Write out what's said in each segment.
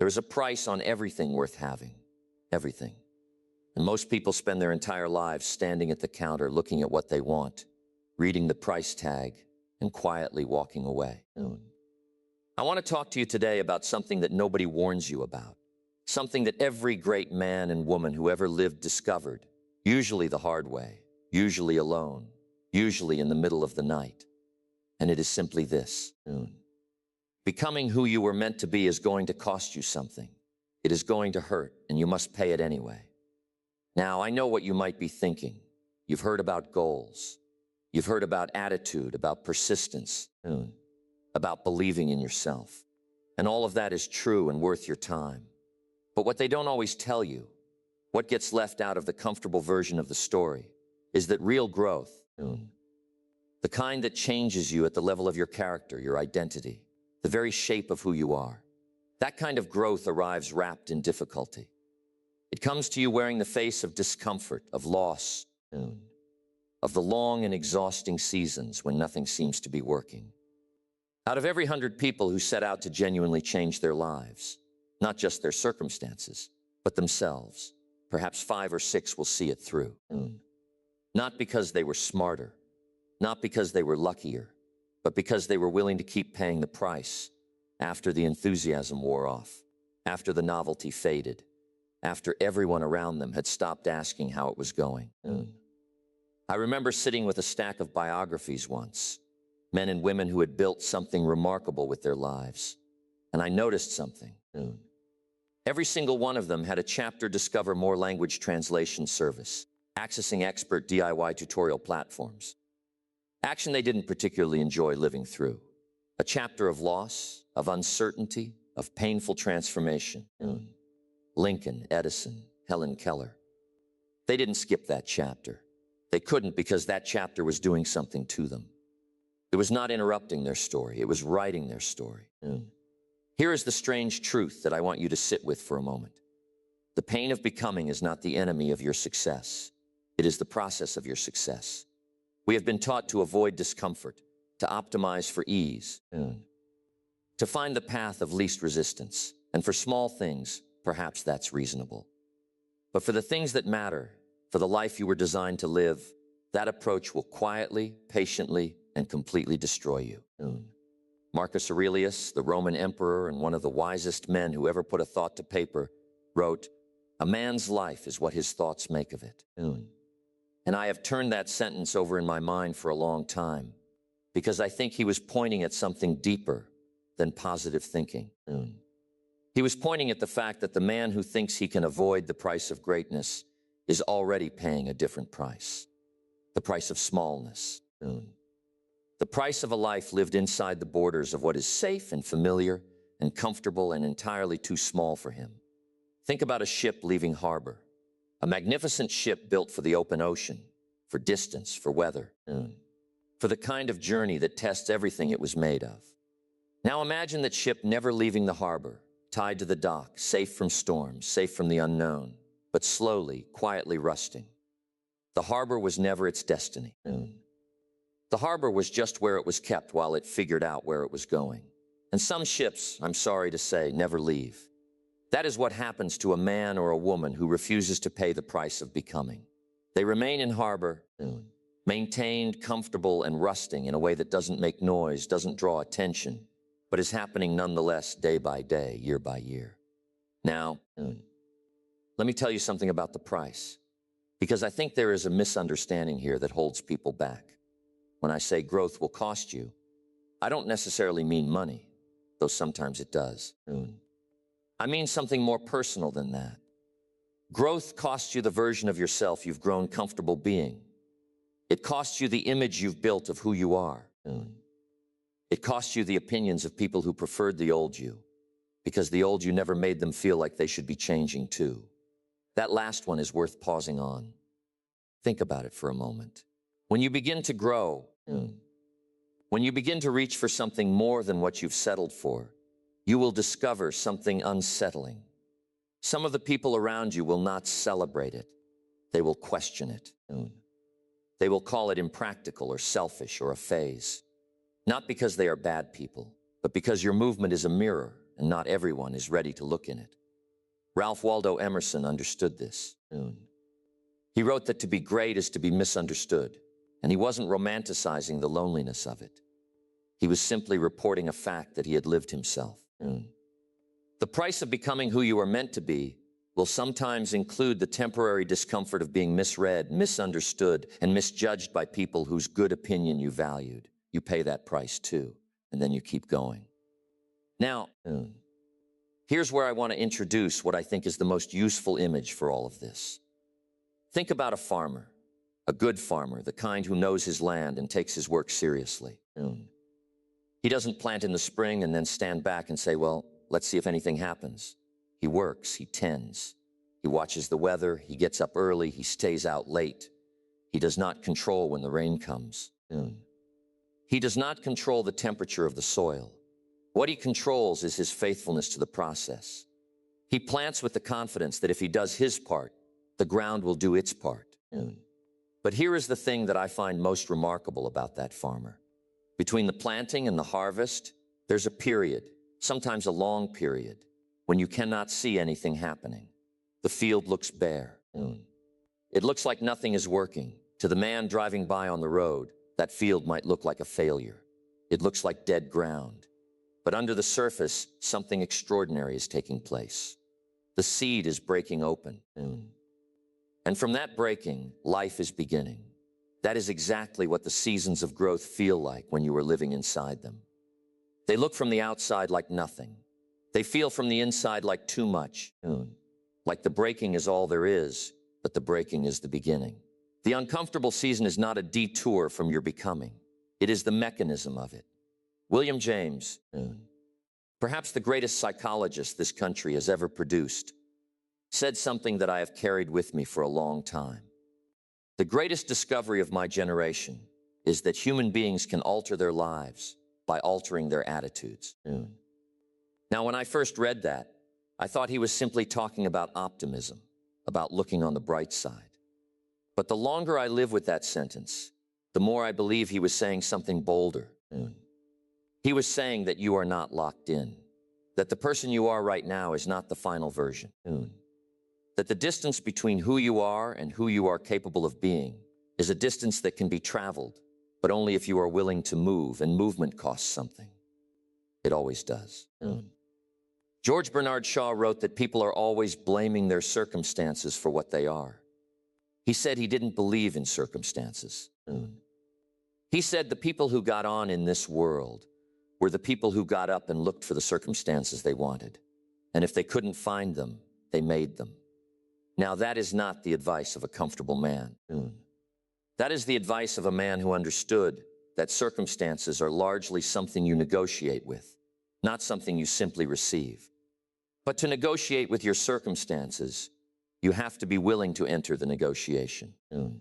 is a price on everything worth having. Everything. And most people spend their entire lives standing at the counter looking at what they want, reading the price tag, and quietly walking away. I want to talk to you today about something that nobody warns you about. Something that every great man and woman who ever lived discovered, usually the hard way, usually alone, usually in the middle of the night. And it is simply this. Becoming who you were meant to be is going to cost you something. It is going to hurt, and you must pay it anyway. Now, I know what you might be thinking. You've heard about goals. You've heard about attitude, about persistence, about believing in yourself. And all of that is true and worth your time. But what they don't always tell you, what gets left out of the comfortable version of the story, is that real growth, the kind that changes you at the level of your character, your identity, the very shape of who you are, that kind of growth arrives wrapped in difficulty. It comes to you wearing the face of discomfort, of loss, of the long and exhausting seasons when nothing seems to be working. Out of every 100 people who set out to genuinely change their lives, not just their circumstances, but themselves, perhaps 5 or 6 will see it through. Not because they were smarter, not because they were luckier, but because they were willing to keep paying the price after the enthusiasm wore off, after the novelty faded, after everyone around them had stopped asking how it was going. I remember sitting with a stack of biographies once, men and women who had built something remarkable with their lives. And I noticed something. Every single one of them had a chapter Discover More language translation service, accessing expert DIY tutorial platforms. Action they didn't particularly enjoy living through. A chapter of loss, of uncertainty, of painful transformation. Lincoln, Edison, Helen Keller. They didn't skip that chapter. They couldn't because that chapter was doing something to them. It was not interrupting their story. It was writing their story. Here is the strange truth that I want you to sit with for a moment. The pain of becoming is not the enemy of your success. It is the process of your success. We have been taught to avoid discomfort, to optimize for ease, to find the path of least resistance. And for small things, perhaps that's reasonable. But for the things that matter, for the life you were designed to live, that approach will quietly, patiently, and completely destroy you. Marcus Aurelius, the Roman emperor and one of the wisest men who ever put a thought to paper, wrote, "A man's life is what his thoughts make of it." And I have turned that sentence over in my mind for a long time because I think he was pointing at something deeper than positive thinking. He was pointing at the fact that the man who thinks he can avoid the price of greatness is already paying a different price. The price of smallness. The price of a life lived inside the borders of what is safe and familiar and comfortable and entirely too small for him. Think about a ship leaving harbor. A magnificent ship built for the open ocean, for distance, for weather, for the kind of journey that tests everything it was made of. Now imagine that ship never leaving the harbor, tied to the dock, safe from storms, safe from the unknown, but slowly, quietly rusting. The harbor was never its destiny. The harbor was just where it was kept while it figured out where it was going. And some ships, I'm sorry to say, never leave. That is what happens to a man or a woman who refuses to pay the price of becoming. They remain in harbor, maintained, comfortable, and rusting in a way that doesn't make noise, doesn't draw attention, but is happening nonetheless day by day, year by year. Now, let me tell you something about the price, because I think there is a misunderstanding here that holds people back. When I say growth will cost you, I don't necessarily mean money, though sometimes it does. I mean something more personal than that. Growth costs you the version of yourself you've grown comfortable being. It costs you the image you've built of who you are. It costs you the opinions of people who preferred the old you, because the old you never made them feel like they should be changing too. That last one is worth pausing on. Think about it for a moment. When you begin to grow, when you begin to reach for something more than what you've settled for, you will discover something unsettling. Some of the people around you will not celebrate it. They will question it. They will call it impractical or selfish or a phase. Not because they are bad people, but because your movement is a mirror, and not everyone is ready to look in it. Ralph Waldo Emerson understood this. He wrote that to be great is to be misunderstood, and he wasn't romanticizing the loneliness of it. He was simply reporting a fact that he had lived himself. The price of becoming who you are meant to be will sometimes include the temporary discomfort of being misread, misunderstood, and misjudged by people whose good opinion you valued. You pay that price too, and then you keep going. Now, here's where I want to introduce what I think is the most useful image for all of this. Think about a farmer, a good farmer, the kind who knows his land and takes his work seriously. He doesn't plant in the spring and then stand back and say, well, let's see if anything happens. He works, he tends, he watches the weather, he gets up early, he stays out late. He does not control when the rain comes. He does not control the temperature of the soil. What he controls is his faithfulness to the process. He plants with the confidence that if he does his part, the ground will do its part. But here is the thing that I find most remarkable about that farmer. Between the planting and the harvest, there's a period, sometimes a long period, when you cannot see anything happening. The field looks bare. It looks like nothing is working. To the man driving by on the road, that field might look like a failure. It looks like dead ground. But under the surface, something extraordinary is taking place. The seed is breaking open. And from that breaking, life is beginning. That is exactly what the seasons of growth feel like when you are living inside them. They look from the outside like nothing. They feel from the inside like too much. Like the breaking is all there is, but the breaking is the beginning. The uncomfortable season is not a detour from your becoming. It is the mechanism of it. William James, perhaps the greatest psychologist this country has ever produced, said something that I have carried with me for a long time. The greatest discovery of my generation is that human beings can alter their lives by altering their attitudes. Now, when I first read that, I thought he was simply talking about optimism, about looking on the bright side. But the longer I live with that sentence, the more I believe he was saying something bolder. He was saying that you are not locked in, that the person you are right now is not the final version, that the distance between who you are and who you are capable of being is a distance that can be traveled, but only if you are willing to move, and movement costs something. It always does. George Bernard Shaw wrote that people are always blaming their circumstances for what they are. He said he didn't believe in circumstances. He said the people who got on in this world were the people who got up and looked for the circumstances they wanted. And if they couldn't find them, they made them. Now, that is not the advice of a comfortable man. That is the advice of a man who understood that circumstances are largely something you negotiate with, not something you simply receive. But to negotiate with your circumstances, you have to be willing to enter the negotiation. And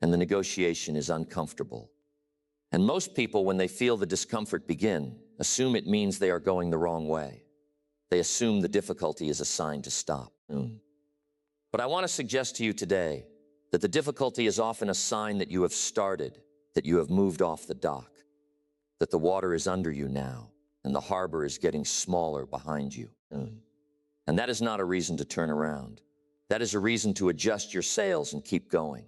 the negotiation is uncomfortable. And most people, when they feel the discomfort begin, assume it means they are going the wrong way. They assume the difficulty is a sign to stop. But I want to suggest to you today that the difficulty is often a sign that you have started, that you have moved off the dock, that the water is under you now, and the harbor is getting smaller behind you. And that is not a reason to turn around. That is a reason to adjust your sails and keep going.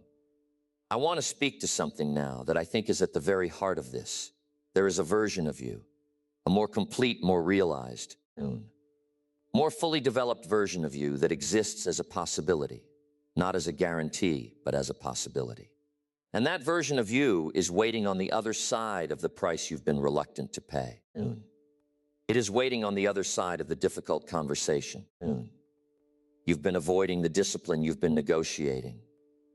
I want to speak to something now that I think is at the very heart of this. There is a version of you, a more complete, more realized, more fully developed version of you that exists as a possibility, not as a guarantee, but as a possibility. And that version of you is waiting on the other side of the price you've been reluctant to pay. It is waiting on the other side of the difficult conversation. You've been avoiding the discipline you've been negotiating,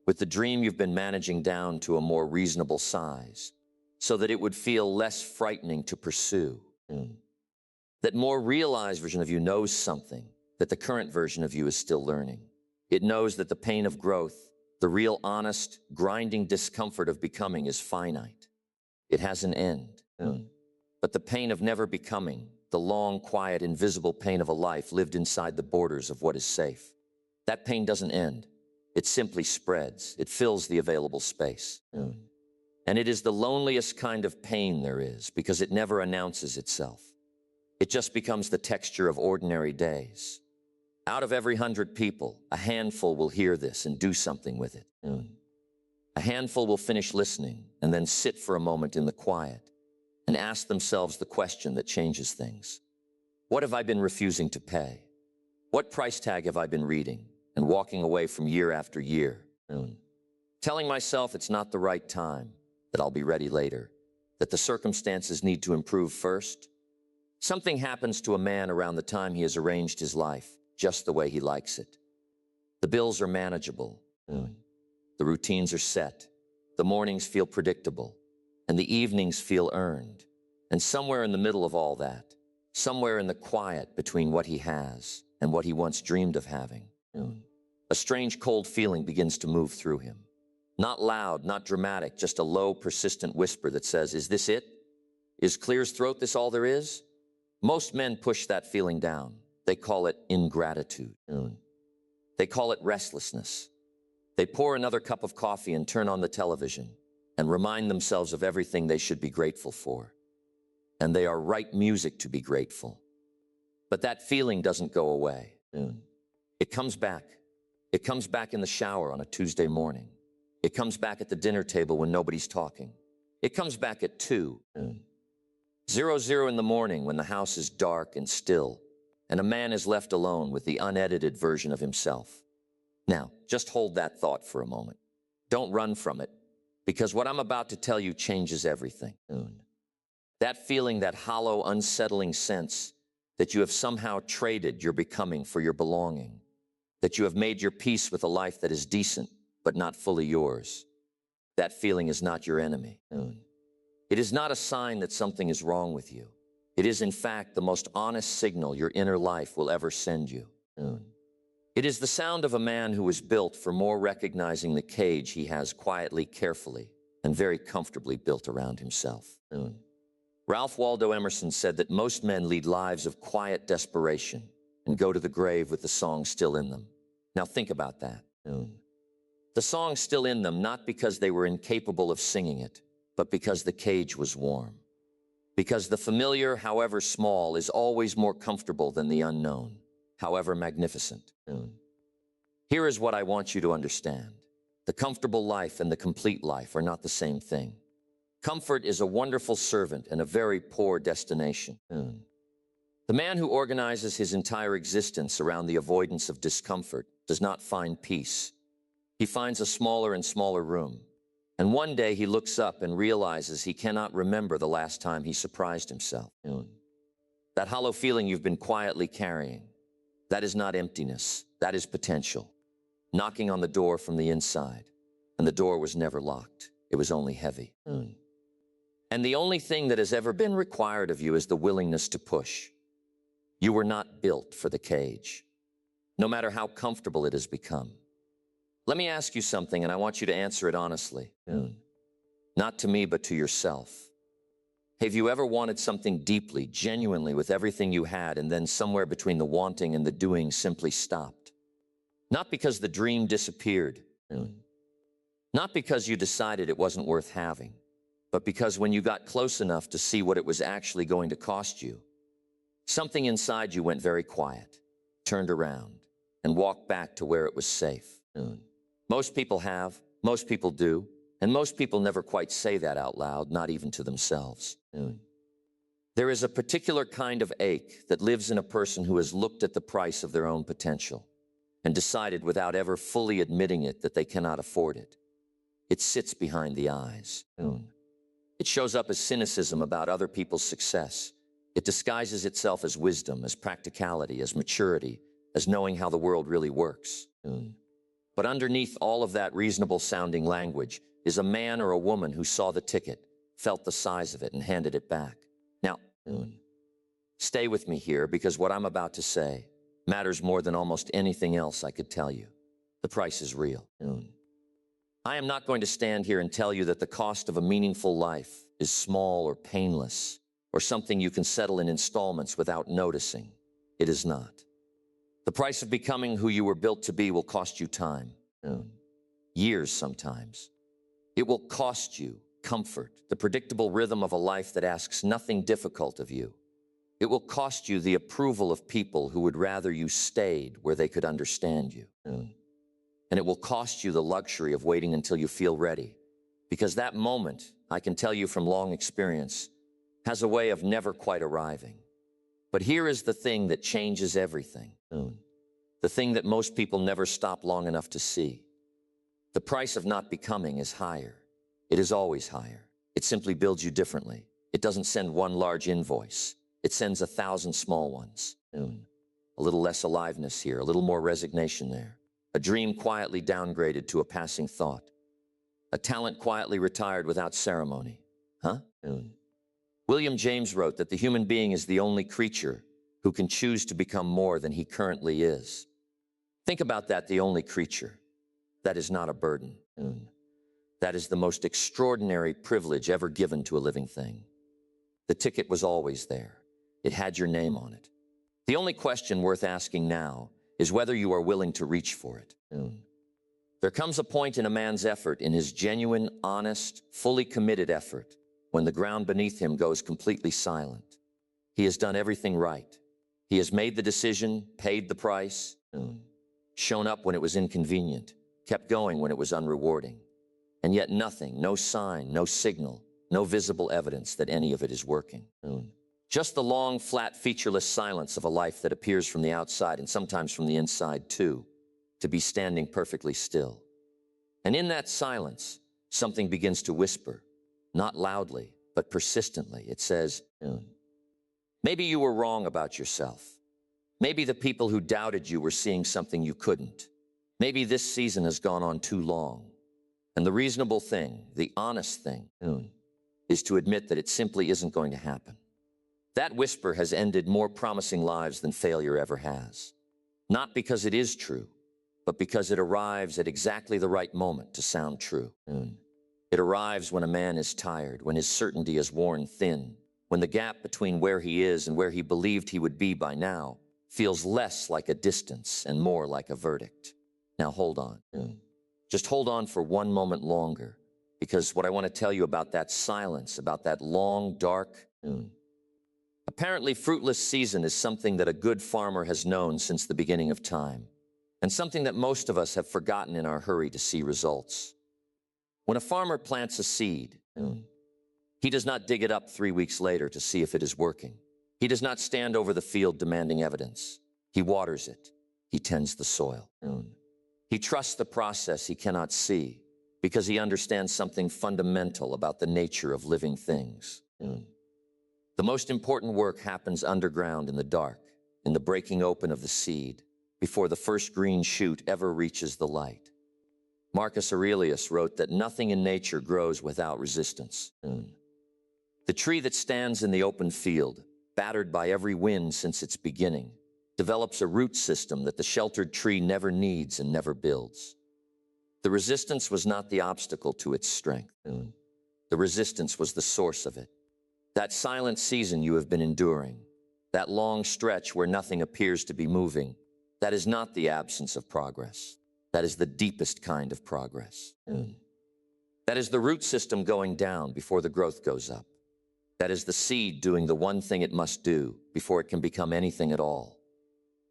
with the dream you've been managing down to a more reasonable size, so that it would feel less frightening to pursue. That more realized version of you knows something that the current version of you is still learning. It knows that the pain of growth, the real honest, grinding discomfort of becoming is finite. It has an end. But the pain of never becoming, the long, quiet, invisible pain of a life lived inside the borders of what is safe, that pain doesn't end. It simply spreads. It fills the available space. And it is the loneliest kind of pain there is because it never announces itself. It just becomes the texture of ordinary days. Out of every 100 people, a handful will hear this and do something with it. A handful will finish listening and then sit for a moment in the quiet and ask themselves the question that changes things. What have I been refusing to pay? What price tag have I been reading and walking away from year after year? Telling myself it's not the right time, that I'll be ready later, that the circumstances need to improve first. Something happens to a man around the time he has arranged his life just the way he likes it. The bills are manageable. The routines are set. The mornings feel predictable. And the evenings feel earned. And somewhere in the middle of all that, somewhere in the quiet between what he has and what he once dreamed of having, a strange cold feeling begins to move through him. Not loud, not dramatic, just a low, persistent whisper that says, is this it? Is clear as throat this all there is? Most men push that feeling down. They call it ingratitude. They call it restlessness. They pour another cup of coffee and turn on the television and remind themselves of everything they should be grateful for. And they are right music to be grateful. But that feeling doesn't go away. It comes back. It comes back in the shower on a Tuesday morning. It comes back at the dinner table when nobody's talking. It comes back at 2:00 in the morning when the house is dark and still, and a man is left alone with the unedited version of himself. Now, just hold that thought for a moment. Don't run from it, because what I'm about to tell you changes everything. That feeling, that hollow, unsettling sense that you have somehow traded your becoming for your belonging, that you have made your peace with a life that is decent, but not fully yours. That feeling is not your enemy. It is not a sign that something is wrong with you. It is, in fact, the most honest signal your inner life will ever send you. It is the sound of a man who was built for more recognizing the cage he has quietly, carefully, and very comfortably built around himself. Ralph Waldo Emerson said that most men lead lives of quiet desperation and go to the grave with the song still in them. Now think about that. The song still in them, not because they were incapable of singing it, but because the cage was warm. Because the familiar, however small, is always more comfortable than the unknown, however magnificent. Here is what I want you to understand. The comfortable life and the complete life are not the same thing. Comfort is a wonderful servant and a very poor destination. The man who organizes his entire existence around the avoidance of discomfort does not find peace. He finds a smaller and smaller room. And one day he looks up and realizes he cannot remember the last time he surprised himself. That hollow feeling you've been quietly carrying, that is not emptiness, that is potential. Knocking on the door from the inside, and the door was never locked. It was only heavy. And the only thing that has ever been required of you is the willingness to push. You were not built for the cage, no matter how comfortable it has become. Let me ask you something, and I want you to answer it honestly. Not to me, but to yourself. Have you ever wanted something deeply, genuinely, with everything you had, and then somewhere between the wanting and the doing simply stopped? Not because the dream disappeared. Not because you decided it wasn't worth having, but because when you got close enough to see what it was actually going to cost you, something inside you went very quiet, turned around, and walked back to where it was safe. Most people have, most people do, and most people never quite say that out loud, not even to themselves. There is a particular kind of ache that lives in a person who has looked at the price of their own potential and decided without ever fully admitting it that they cannot afford it. It sits behind the eyes. It shows up as cynicism about other people's success. It disguises itself as wisdom, as practicality, as maturity, as knowing how the world really works. But underneath all of that reasonable-sounding language is a man or a woman who saw the ticket, felt the size of it, and handed it back. Now, stay with me here, because what I'm about to say matters more than almost anything else I could tell you. The price is real. I am not going to stand here and tell you that the cost of a meaningful life is small or painless, or something you can settle in installments without noticing. It is not. The price of becoming who you were built to be will cost you time, years sometimes. It will cost you comfort, the predictable rhythm of a life that asks nothing difficult of you. It will cost you the approval of people who would rather you stayed where they could understand you. And it will cost you the luxury of waiting until you feel ready. Because that moment, I can tell you from long experience, has a way of never quite arriving. But here is the thing that changes everything. The thing that most people never stop long enough to see. The price of not becoming is higher. It is always higher. It simply builds you differently. It doesn't send one large invoice. It sends 1,000 small ones. A little less aliveness here, a little more resignation there. A dream quietly downgraded to a passing thought. A talent quietly retired without ceremony. William James wrote that the human being is the only creature who can choose to become more than he currently is. Think about that, the only creature. That is not a burden. That is the most extraordinary privilege ever given to a living thing. The ticket was always there. It had your name on it. The only question worth asking now is whether you are willing to reach for it. There comes a point in a man's effort, in his genuine, honest, fully committed effort, when the ground beneath him goes completely silent. He has done everything right. He has made the decision, paid the price, shown up when it was inconvenient, kept going when it was unrewarding. And yet nothing, no sign, no signal, no visible evidence that any of it is working. Just the long, flat, featureless silence of a life that appears from the outside and sometimes from the inside too, to be standing perfectly still. And in that silence, something begins to whisper, not loudly, but persistently. It says, maybe you were wrong about yourself. Maybe the people who doubted you were seeing something you couldn't. Maybe this season has gone on too long. And the reasonable thing, the honest thing, is to admit that it simply isn't going to happen. That whisper has ended more promising lives than failure ever has. Not because it is true, but because it arrives at exactly the right moment to sound true. It arrives when a man is tired, when his certainty is worn thin, when the gap between where he is and where he believed he would be by now feels less like a distance and more like a verdict. Now hold on. Just hold on for one moment longer, because what I want to tell you about that silence, about that long, dark, apparently fruitless season is something that a good farmer has known since the beginning of time, and something that most of us have forgotten in our hurry to see results. When a farmer plants a seed, he does not dig it up 3 weeks later to see if it is working. He does not stand over the field demanding evidence. He waters it. He tends the soil. He trusts the process he cannot see because he understands something fundamental about the nature of living things. The most important work happens underground in the dark, in the breaking open of the seed, before the first green shoot ever reaches the light. Marcus Aurelius wrote that nothing in nature grows without resistance. The tree that stands in the open field, battered by every wind since its beginning, develops a root system that the sheltered tree never needs and never builds. The resistance was not the obstacle to its strength. The resistance was the source of it. That silent season you have been enduring, that long stretch where nothing appears to be moving, that is not the absence of progress. That is the deepest kind of progress. That is the root system going down before the growth goes up. That is the seed doing the one thing it must do before it can become anything at all.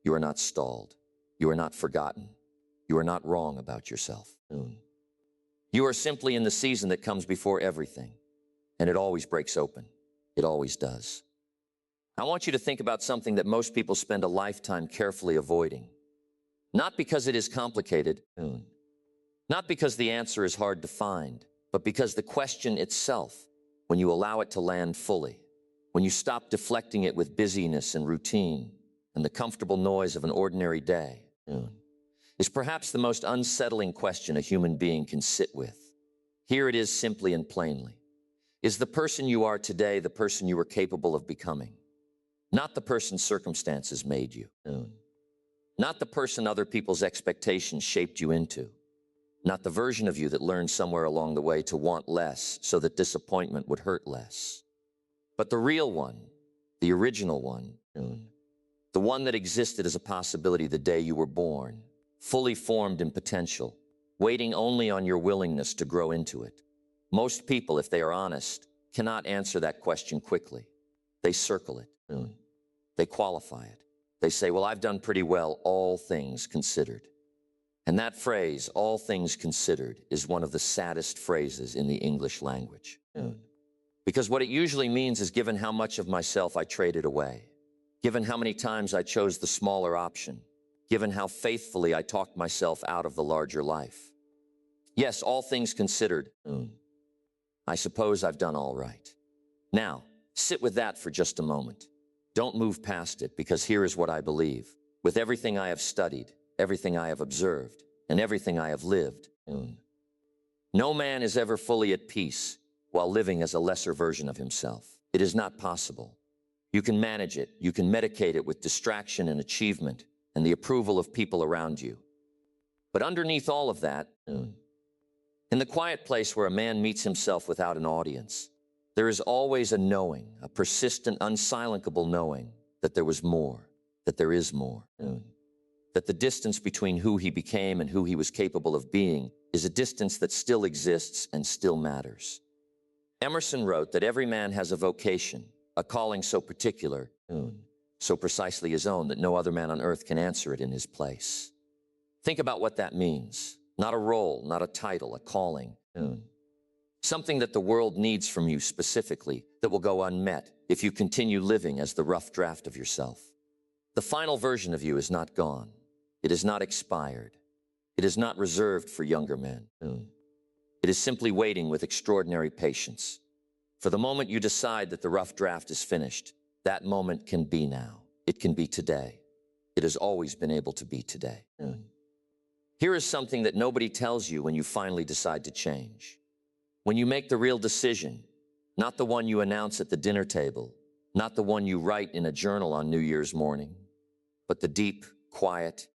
You are not stalled. You are not forgotten. You are not wrong about yourself. You are simply in the season that comes before everything, and it always breaks open. It always does. I want you to think about something that most people spend a lifetime carefully avoiding. Not because it is complicated, not because the answer is hard to find, but because the question itself, when you allow it to land fully, when you stop deflecting it with busyness and routine and the comfortable noise of an ordinary day, is perhaps the most unsettling question a human being can sit with. Here it is simply and plainly. Is the person you are today the person you were capable of becoming? Not the person circumstances made you. Not the person other people's expectations shaped you into. Not the version of you that learned somewhere along the way to want less so that disappointment would hurt less. But the real one, the original one, the one that existed as a possibility the day you were born, fully formed in potential, waiting only on your willingness to grow into it. Most people, if they are honest, cannot answer that question quickly. They circle it. They qualify it. They say, well, I've done pretty well, all things considered. And that phrase, all things considered, is one of the saddest phrases in the English language. Because what it usually means is given how much of myself I traded away, given how many times I chose the smaller option, given how faithfully I talked myself out of the larger life. Yes, all things considered, I suppose I've done all right. Now, sit with that for just a moment. Don't move past it, because here is what I believe. With everything I have studied, everything I have observed, and everything I have lived, no man is ever fully at peace while living as a lesser version of himself. It is not possible. You can manage it. You can medicate it with distraction and achievement and the approval of people around you. But underneath all of that, in the quiet place where a man meets himself without an audience, there is always a knowing, a persistent, unsilencable knowing that there was more, that there is more. That the distance between who he became and who he was capable of being is a distance that still exists and still matters. Emerson wrote that every man has a vocation, a calling so particular, so precisely his own, that no other man on earth can answer it in his place. Think about what that means. Not a role, not a title, a calling. Something that the world needs from you specifically that will go unmet if you continue living as the rough draft of yourself. The final version of you is not gone. It is not expired. It is not reserved for younger men. It is simply waiting with extraordinary patience. For the moment you decide that the rough draft is finished, that moment can be now. It can be today. It has always been able to be today. Here is something that nobody tells you when you finally decide to change. When you make the real decision, not the one you announce at the dinner table, not the one you write in a journal on New Year's morning, but the deep, quiet,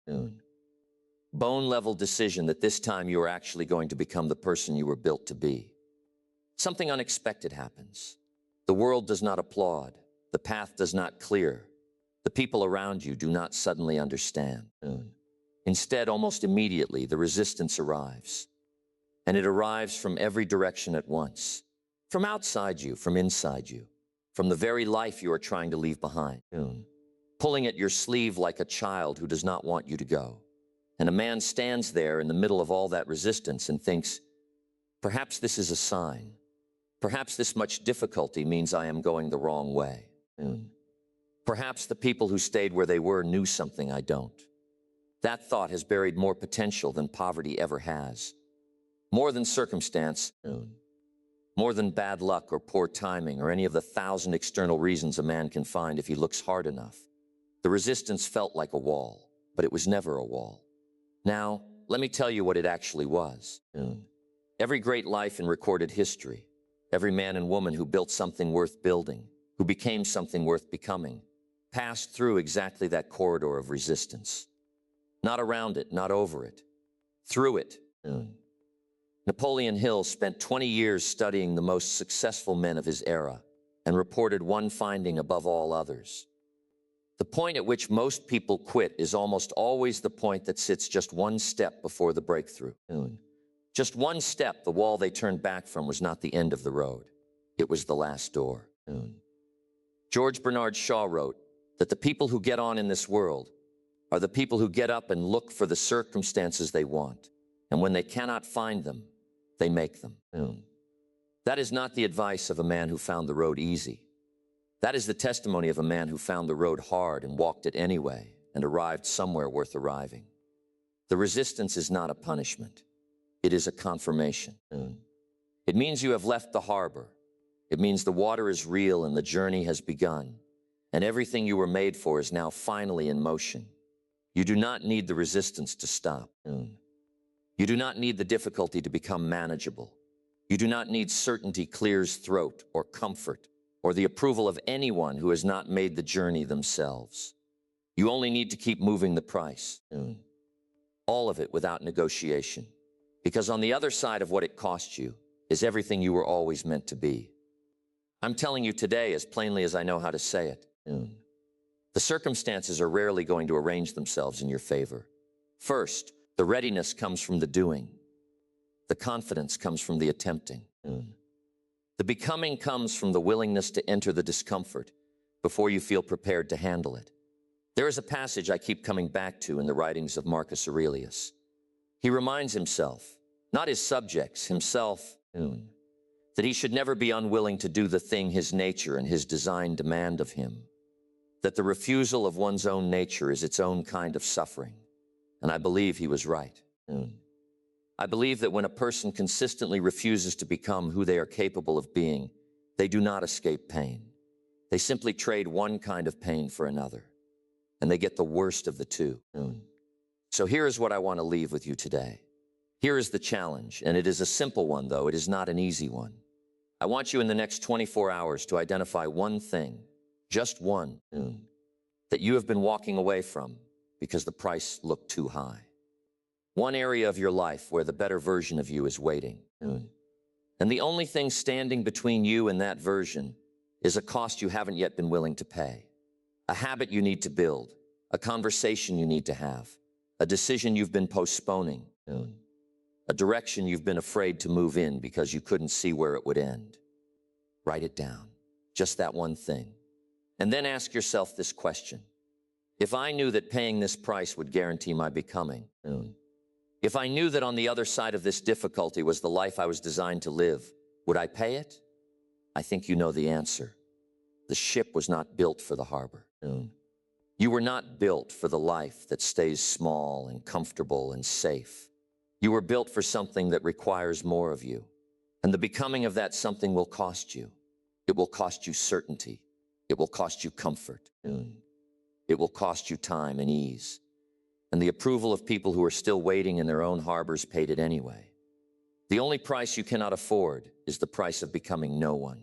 bone-level decision that this time you are actually going to become the person you were built to be. Something unexpected happens. The world does not applaud. The path does not clear. The people around you do not suddenly understand. Instead, almost immediately, the resistance arrives. And it arrives from every direction at once. From outside you, from inside you, from the very life you are trying to leave behind. Pulling at your sleeve like a child who does not want you to go. And a man stands there in the middle of all that resistance and thinks, perhaps this is a sign. Perhaps this much difficulty means I am going the wrong way. Perhaps the people who stayed where they were knew something I don't. That thought has buried more potential than poverty ever has. More than circumstance, more than bad luck or poor timing or any of the 1,000 external reasons a man can find if he looks hard enough. The resistance felt like a wall, but it was never a wall. Now, let me tell you what it actually was. Every great life in recorded history, every man and woman who built something worth building, who became something worth becoming, passed through exactly that corridor of resistance. Not around it, not over it, through it. Napoleon Hill spent 20 years studying the most successful men of his era and reported one finding above all others. The point at which most people quit is almost always the point that sits just one step before the breakthrough. Just one step, the wall they turned back from was not the end of the road. It was the last door. George Bernard Shaw wrote that the people who get on in this world are the people who get up and look for the circumstances they want, and when they cannot find them, they make them. That is not the advice of a man who found the road easy. That is the testimony of a man who found the road hard and walked it anyway and arrived somewhere worth arriving. The resistance is not a punishment. It is a confirmation. It means you have left the harbor. It means the water is real and the journey has begun, and everything you were made for is now finally in motion. You do not need the resistance to stop. You do not need the difficulty to become manageable. You do not need certainty clears throat or comfort or the approval of anyone who has not made the journey themselves. You only need to keep moving the price. All of it without negotiation. Because on the other side of what it cost you is everything you were always meant to be. I'm telling you today as plainly as I know how to say it. The circumstances are rarely going to arrange themselves in your favor. First, the readiness comes from the doing. The confidence comes from the attempting. The becoming comes from the willingness to enter the discomfort before you feel prepared to handle it. There is a passage I keep coming back to in the writings of Marcus Aurelius. He reminds himself, not his subjects, himself, that he should never be unwilling to do the thing his nature and his design demand of him, that the refusal of one's own nature is its own kind of suffering. And I believe he was right. I believe that when a person consistently refuses to become who they are capable of being, they do not escape pain. They simply trade one kind of pain for another, and they get the worst of the two. So here is what I want to leave with you today. Here is the challenge, and it is a simple one, though it is not an easy one. I want you in the next 24 hours to identify one thing, just one, that you have been walking away from because the price looked too high. One area of your life where the better version of you is waiting. And the only thing standing between you and that version is a cost you haven't yet been willing to pay. A habit you need to build, a conversation you need to have, a decision you've been postponing, a direction you've been afraid to move in because you couldn't see where it would end. Write it down, just that one thing. And then ask yourself this question. If I knew that paying this price would guarantee my becoming, if I knew that on the other side of this difficulty was the life I was designed to live, would I pay it? I think you know the answer. The ship was not built for the harbor. You were not built for the life that stays small and comfortable and safe. You were built for something that requires more of you. And the becoming of that something will cost you. It will cost you certainty. It will cost you comfort. It will cost you time and ease. And the approval of people who are still waiting in their own harbors paid it anyway. The only price you cannot afford is the price of becoming no one.